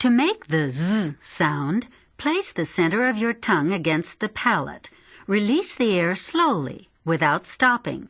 To make the z sound, place the center of your tongue against the palate. Release the air slowly, without stopping.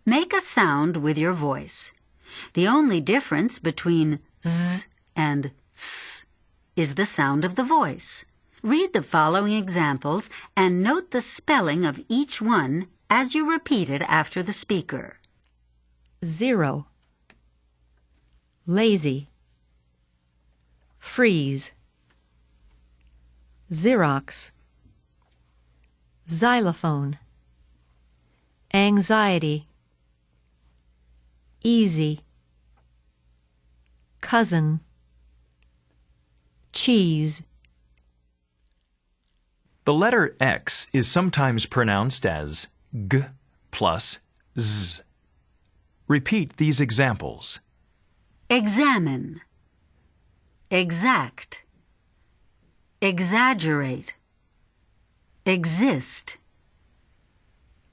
Make a sound with your voice. The only difference between z and s is the sound of the voice. Read the following examples and note the spelling of each one as you repeat it after the speaker. 0, lazy, freeze, Xerox, xylophone, anxiety, easy, cousin, cheese. The letter X is sometimes pronounced as G plus Z. Repeat these examples. Examine, exact, exaggerate, exist,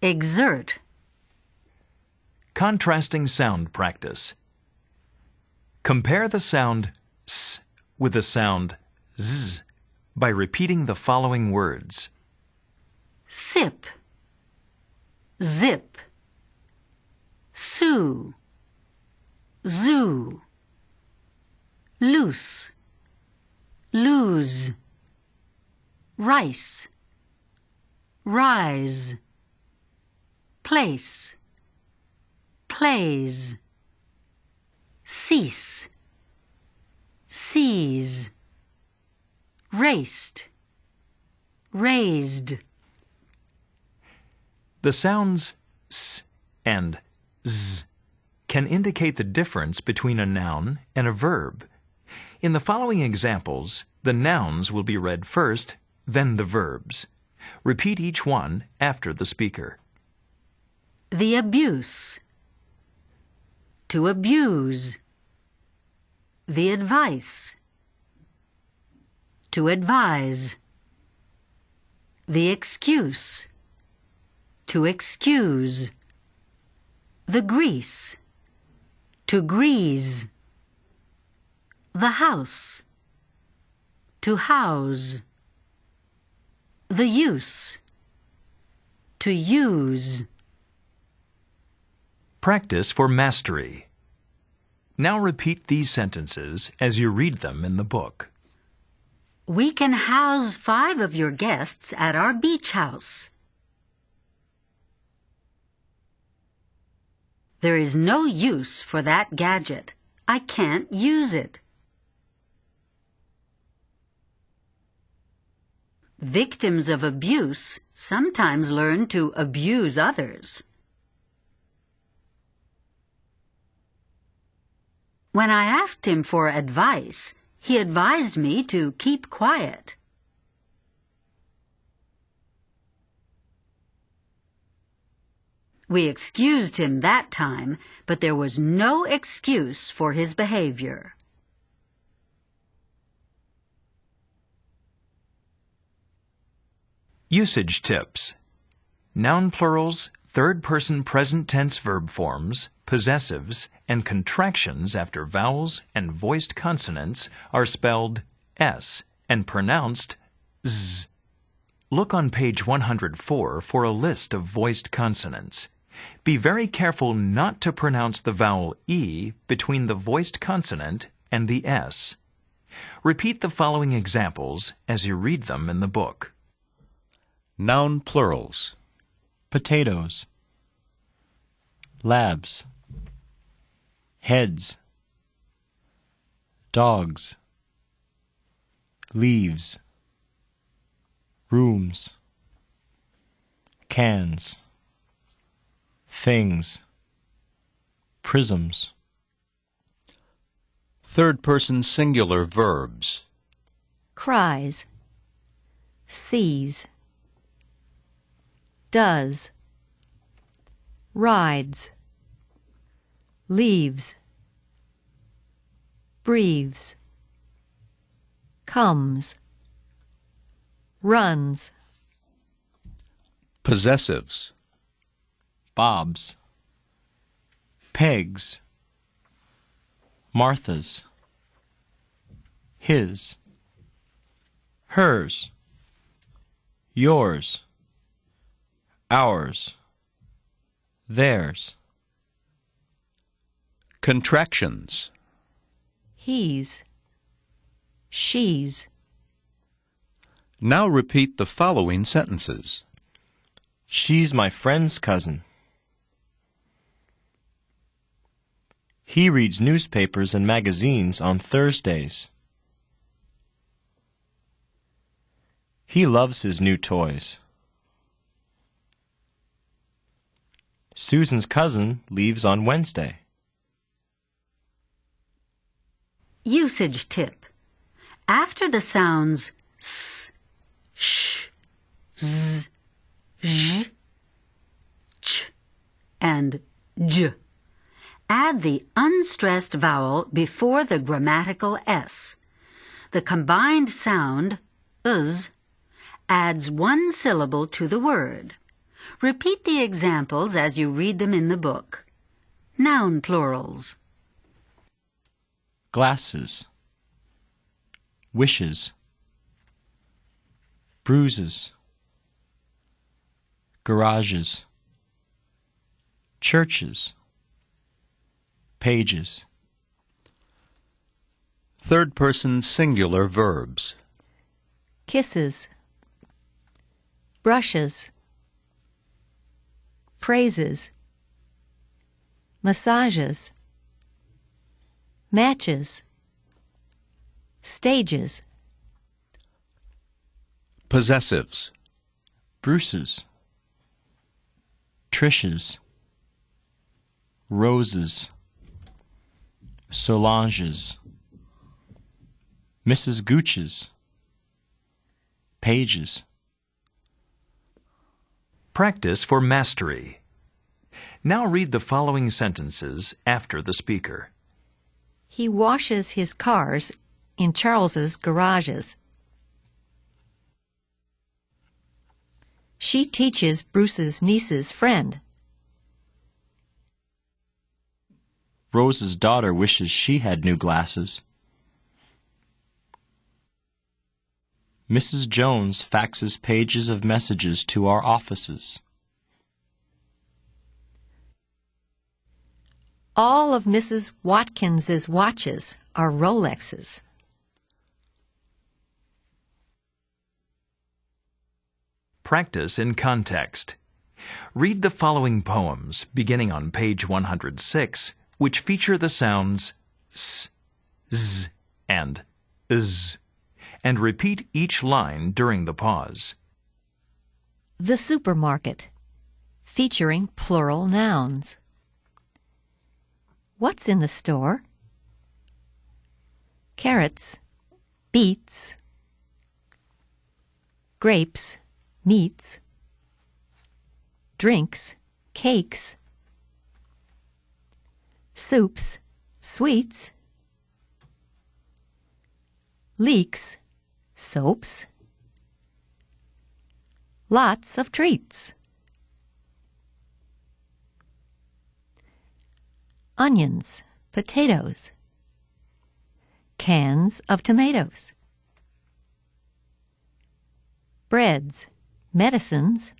exert. Contrasting sound practice. Compare the sound S with the sound Z by repeating the following words. Sip, zip, sue, zoo, loose, lose, rice, rise, place, plays, cease, seize, raced, raised. The sounds S and Z can indicate the difference between a noun and a verb. In the following examples, the nouns will be read first, then the verbs. Repeat each one after the speaker. The abuse, to abuse. The advice, to advise. The excuse, to excuse. The grease, to grease. The house, to house. The use, to use. Practice for mastery. Now repeat these sentences as you read them in the book. We can house 5 of your guests at our beach house. There is no use for that gadget. I can't use it. Victims of abuse sometimes learn to abuse others. When I asked him for advice, he advised me to keep quiet. We excused him that time, but there was no excuse for his behavior. Usage tips. Noun plurals, third-person present tense verb forms, possessives, and contractions after vowels and voiced consonants are spelled S and pronounced Z. Look on page 104 for a list of voiced consonants. Be very careful not to pronounce the vowel E between the voiced consonant and the S. Repeat the following examples as you read them in the book. Noun plurals. Potatoes, labs, heads, dogs, leaves, rooms, cans, things, prisms. Third-person singular verbs. Cries, sees, does, rides, leaves, breathes, comes, runs. Possessives. Bob's, Peg's, Martha's, his, hers, yours, ours, theirs. Contractions. he's, she's. Now repeat the following sentences. She's my friend's cousin. He reads newspapers and magazines on Thursdays. He loves his new toys. Susan's cousin leaves on Wednesday. Usage tip. After the sounds s, sh, z, zh, ch, and j, add the unstressed vowel before the grammatical s. The combined sound, uz, adds one syllable to the word. Repeat the examples as you read them in the book. Noun plurals. Glasses, wishes, bruises, garages, churches, pages. Third person singular verbs. Kisses, brushes, praises, massages, matches, stages. Possessives. Bruce's, Trish's, Rose's, Solange's, Mrs. Gooch's, Page's. Practice for mastery. Now read the following sentences after the speaker. He washes his cars in Charles's garages. She teaches Bruce's niece's friend. Rose's daughter wishes she had new glasses. Mrs. Jones faxes pages of messages to our offices. All of Mrs. Watkins's watches are Rolexes. Practice in context. Read the following poems, beginning on page 106, which feature the sounds s, z, and z, and repeat each line during the pause. The supermarket, featuring plural nouns. What's in the store? Carrots, beets, grapes, meats, drinks, cakes, soups, sweets, leeks, soaps, lots of treats. Onions, potatoes, cans of tomatoes, breads, medicines,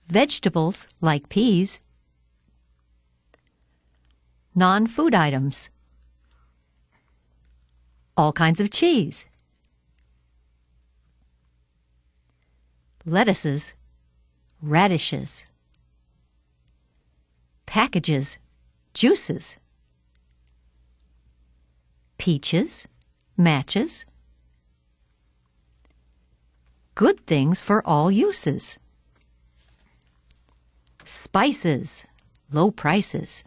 vegetables like peas, non-food items, all kinds of cheese, lettuces, radishes, packages, juices, peaches, matches, good things for all uses, spices, low prices,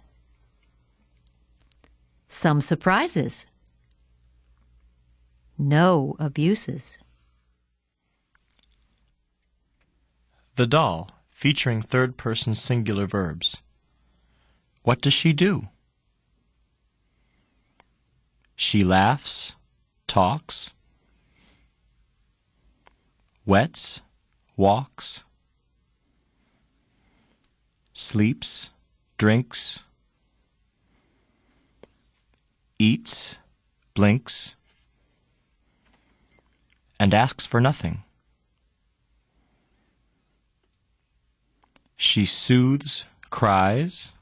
some surprises, no abuses. The doll, featuring third-person singular verbs. What does she do? She laughs, talks, wets, walks, sleeps, drinks, eats, blinks, and asks for nothing. She soothes, cries,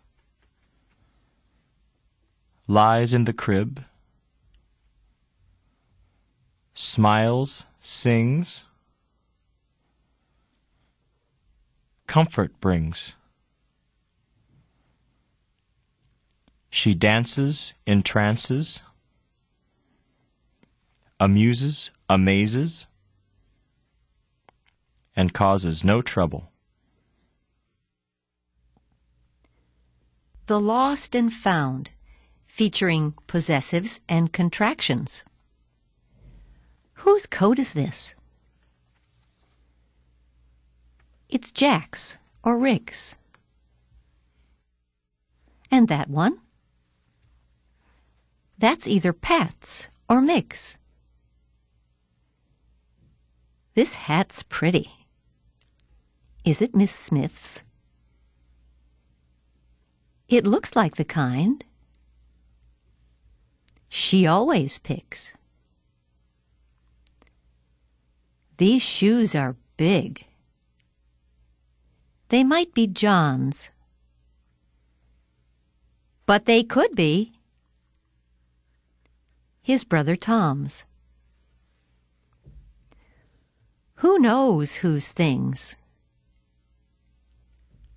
lies in the crib, smiles, sings, comfort brings. She dances, entrances, amuses, amazes, and causes no trouble. The Lost and Found, featuring possessives and contractions. Whose coat is this? It's Jack's or Rick's. And that one? That's either Pat's or Mick's. This hat's pretty. Is it Miss Smith's? It looks like the kind she always picks. These shoes are big. They might be John's, but they could be his brother Tom's. Who knows whose things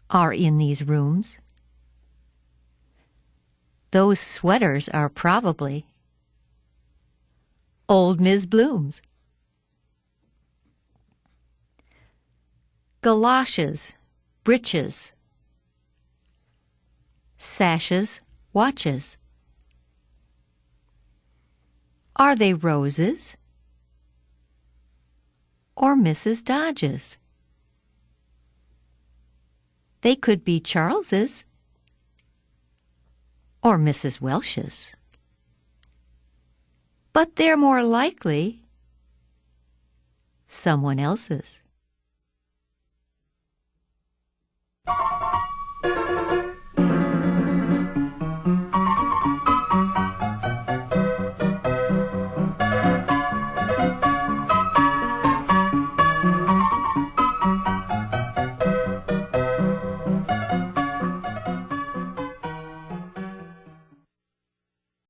are in these rooms? Those sweaters are probably old Miss Bloom's. Galoshes, breeches, sashes, watches. Are they Rose's or Mrs. Dodge's? They could be Charles's or Mrs. Welsh's. But they're more likely someone else's.